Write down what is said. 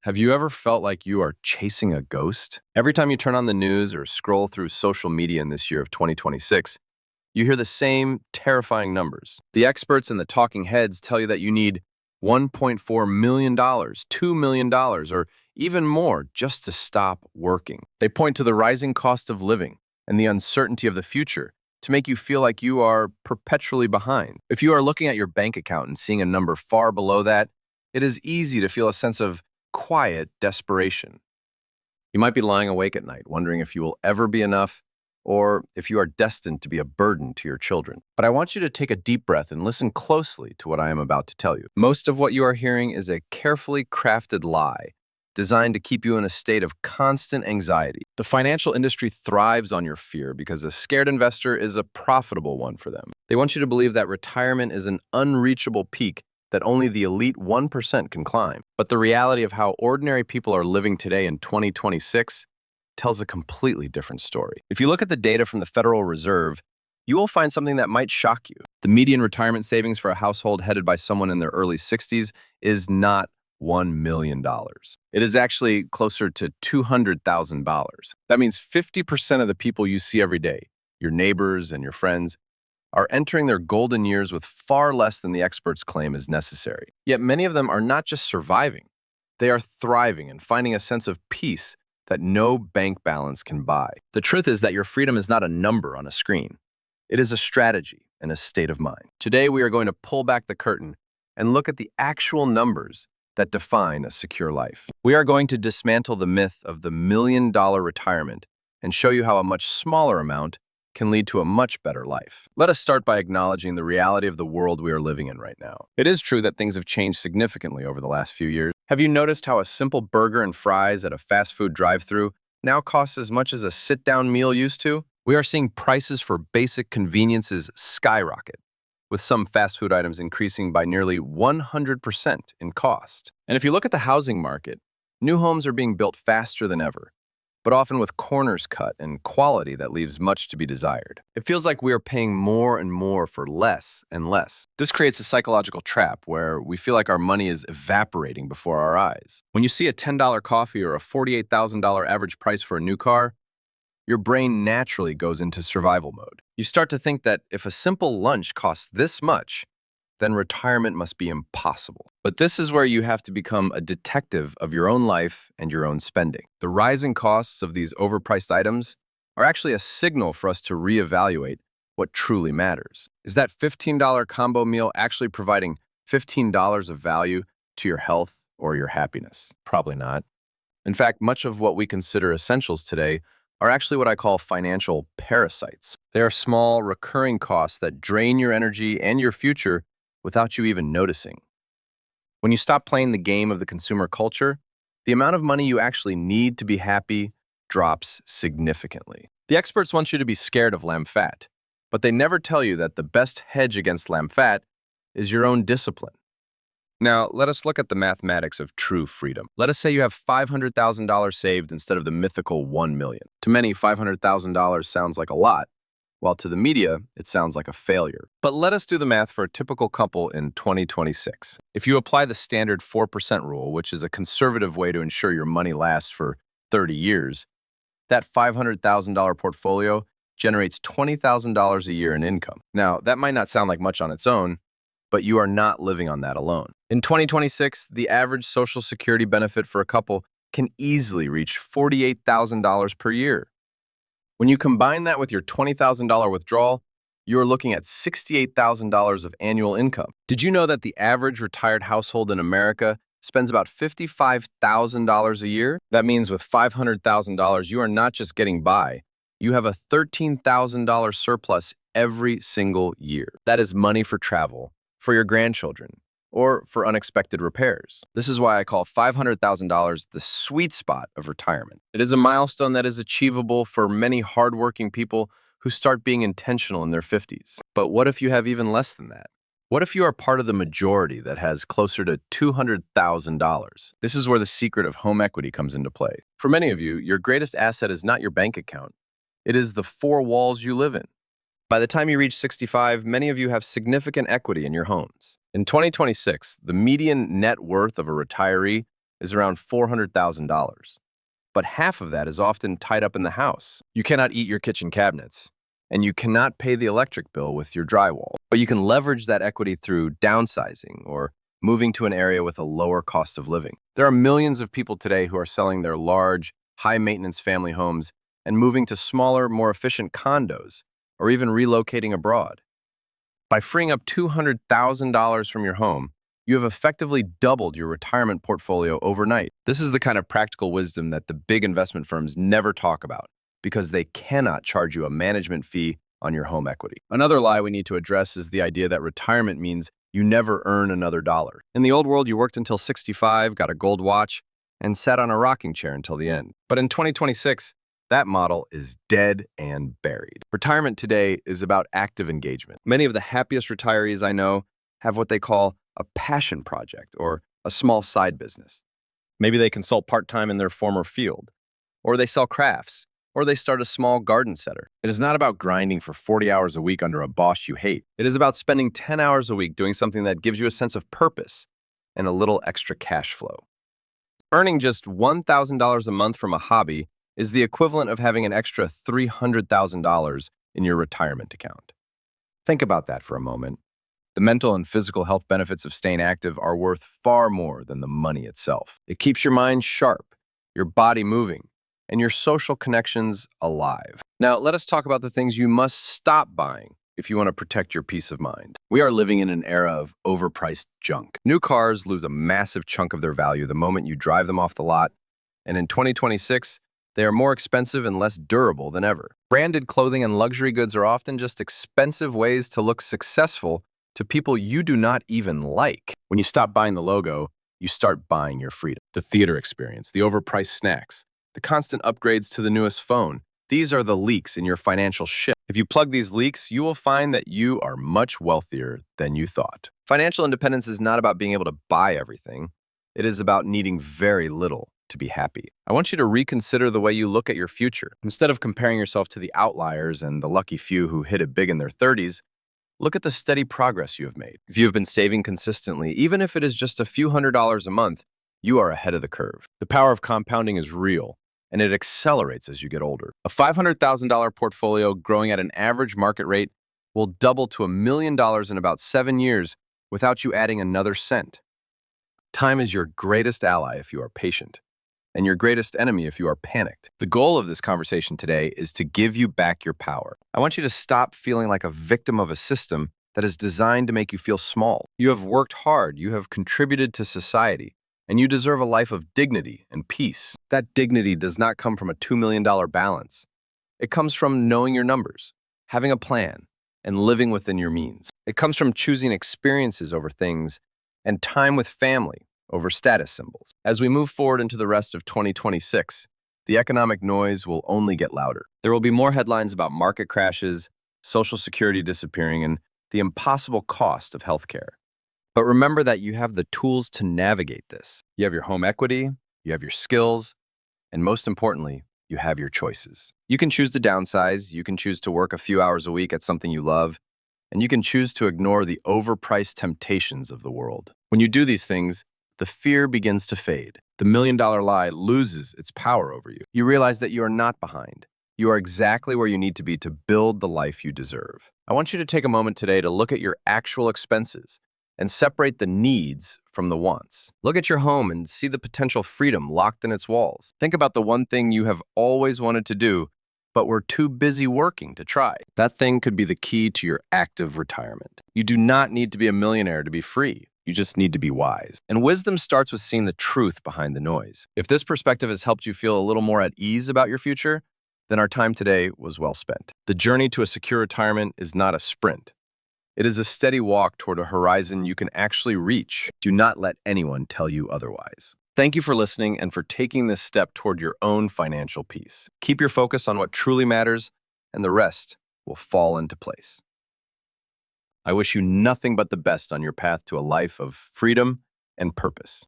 Have you ever felt like you are chasing a ghost? Every time you turn on the news or scroll through social media in this year of 2026, you hear the same terrifying numbers. The experts and the talking heads tell you that you need $1.4 million, $2 million, or even more just to stop working. They point to the rising cost of living and the uncertainty of the future to make you feel like you are perpetually behind. If you are looking at your bank account and seeing a number far below that, it is easy to feel a sense of quiet desperation. You might be lying awake at night, wondering if you will ever be enough or if you are destined to be a burden to your children. But I want you to take a deep breath and listen closely to what I am about to tell you. Most of what you are hearing is a carefully crafted lie designed to keep you in a state of constant anxiety. The financial industry thrives on your fear because a scared investor is a profitable one for them. They want you to believe that retirement is an unreachable peak that only the elite 1% can climb. But the reality of how ordinary people are living today in 2026 tells a completely different story. If you look at the data from the Federal Reserve, you will find something that might shock you. The median retirement savings for a household headed by someone in their early 60s is not $1 million. It is actually closer to $200,000. That means 50% of the people you see every day, your neighbors and your friends, are entering their golden years with far less than the experts claim is necessary. Yet many of them are not just surviving, they are thriving and finding a sense of peace that no bank balance can buy. The truth is that your freedom is not a number on a screen. It is a strategy and a state of mind. Today, we are going to pull back the curtain and look at the actual numbers that define a secure life. We are going to dismantle the myth of the $1 million retirement and show you how a much smaller amount can lead to a much better life. Let us start by acknowledging the reality of the world we are living in right now. It is true that things have changed significantly over the last few years. Have you noticed how a simple burger and fries at a fast food drive-thru now costs as much as a sit-down meal used to? We are seeing prices for basic conveniences skyrocket, with some fast food items increasing by nearly 100% in cost. And if you look at the housing market, new homes are being built faster than ever, but often with corners cut and quality that leaves much to be desired. It feels like we are paying more and more for less and less. This creates a psychological trap where we feel like our money is evaporating before our eyes. When you see a $10 coffee or a $48,000 average price for a new car, your brain naturally goes into survival mode. You start to think that if a simple lunch costs this much, then retirement must be impossible. But this is where you have to become a detective of your own life and your own spending. The rising costs of these overpriced items are actually a signal for us to reevaluate what truly matters. Is that $15 combo meal actually providing $15 of value to your health or your happiness? Probably not. In fact, much of what we consider essentials today are actually what I call financial parasites. They are small, recurring costs that drain your energy and your future without you even noticing. When you stop playing the game of the consumer culture, the amount of money you actually need to be happy drops significantly. The experts want you to be scared of lamb fat, but they never tell you that the best hedge against lamb fat is your own discipline. Now, let us look at the mathematics of true freedom. Let us say you have $500,000 saved instead of the mythical $1 million. To many, $500,000 sounds like a lot, while to the media, it sounds like a failure. But let us do the math for a typical couple in 2026. If you apply the standard 4% rule, which is a conservative way to ensure your money lasts for 30 years, that $500,000 portfolio generates $20,000 a year in income. Now, that might not sound like much on its own, but you are not living on that alone. In 2026, the average Social Security benefit for a couple can easily reach $48,000 per year. When you combine that with your $20,000 withdrawal, you are looking at $68,000 of annual income. Did you know that the average retired household in America spends about $55,000 a year? That means with $500,000, you are not just getting by, you have a $13,000 surplus every single year. That is money for travel, for your grandchildren, or for unexpected repairs. This is why I call $500,000 the sweet spot of retirement. It is a milestone that is achievable for many hardworking people who start being intentional in their 50s. But what if you have even less than that? What if you are part of the majority that has closer to $200,000? This is where the secret of home equity comes into play. For many of you, your greatest asset is not your bank account. It is the four walls you live in. By the time you reach 65, many of you have significant equity in your homes. In 2026, the median net worth of a retiree is around $400,000. But half of that is often tied up in the house. You cannot eat your kitchen cabinets, and you cannot pay the electric bill with your drywall. But you can leverage that equity through downsizing or moving to an area with a lower cost of living. There are millions of people today who are selling their large, high-maintenance family homes and moving to smaller, more efficient condos, or even relocating abroad. By freeing up $200,000 from your home, you have effectively doubled your retirement portfolio overnight. This is the kind of practical wisdom that the big investment firms never talk about because they cannot charge you a management fee on your home equity. Another lie we need to address is the idea that retirement means you never earn another dollar. In the old world, you worked until 65, got a gold watch, and sat on a rocking chair until the end. But in 2026, that model is dead and buried. Retirement today is about active engagement. Many of the happiest retirees I know have what they call a passion project or a small side business. Maybe they consult part-time in their former field, or they sell crafts, or they start a small garden center. It is not about grinding for 40 hours a week under a boss you hate. It is about spending 10 hours a week doing something that gives you a sense of purpose and a little extra cash flow. Earning just $1,000 a month from a hobby is the equivalent of having an extra $300,000 in your retirement account. Think about that for a moment. The mental and physical health benefits of staying active are worth far more than the money itself. It keeps your mind sharp, your body moving, and your social connections alive. Now, let us talk about the things you must stop buying if you want to protect your peace of mind. We are living in an era of overpriced junk. New cars lose a massive chunk of their value the moment you drive them off the lot, and in 2026, they are more expensive and less durable than ever. Branded clothing and luxury goods are often just expensive ways to look successful to people you do not even like. When you stop buying the logo, you start buying your freedom. The theater experience, the overpriced snacks, the constant upgrades to the newest phone. These are the leaks in your financial ship. If you plug these leaks, you will find that you are much wealthier than you thought. Financial independence is not about being able to buy everything. It is about needing very little to be happy. I want you to reconsider the way you look at your future. Instead of comparing yourself to the outliers and the lucky few who hit it big in their 30s, look at the steady progress you have made. If you have been saving consistently, even if it is just a few $100s a month, you are ahead of the curve. The power of compounding is real, and it accelerates as you get older. A $500,000 portfolio growing at an average market rate will double to $1 million in about 7 years without you adding another cent. Time is your greatest ally if you are patient, and your greatest enemy if you are panicked. The goal of this conversation today is to give you back your power. I want you to stop feeling like a victim of a system that is designed to make you feel small. You have worked hard, you have contributed to society, and you deserve a life of dignity and peace. That dignity does not come from a $2 million balance. It comes from knowing your numbers, having a plan, and living within your means. It comes from choosing experiences over things and time with family over status symbols. As we move forward into the rest of 2026, the economic noise will only get louder. There will be more headlines about market crashes, Social Security disappearing, and the impossible cost of healthcare. But remember that you have the tools to navigate this. You have your home equity, you have your skills, and most importantly, you have your choices. You can choose to downsize, you can choose to work a few hours a week at something you love, and you can choose to ignore the overpriced temptations of the world. When you do these things, the fear begins to fade. The $1 million lie loses its power over you. You realize that you are not behind. You are exactly where you need to be to build the life you deserve. I want you to take a moment today to look at your actual expenses and separate the needs from the wants. Look at your home and see the potential freedom locked in its walls. Think about the one thing you have always wanted to do, but were too busy working to try. That thing could be the key to your active retirement. You do not need to be a millionaire to be free. You just need to be wise. And wisdom starts with seeing the truth behind the noise. If this perspective has helped you feel a little more at ease about your future, then our time today was well spent. The journey to a secure retirement is not a sprint. It is a steady walk toward a horizon you can actually reach. Do not let anyone tell you otherwise. Thank you for listening and for taking this step toward your own financial peace. Keep your focus on what truly matters, and the rest will fall into place. I wish you nothing but the best on your path to a life of freedom and purpose.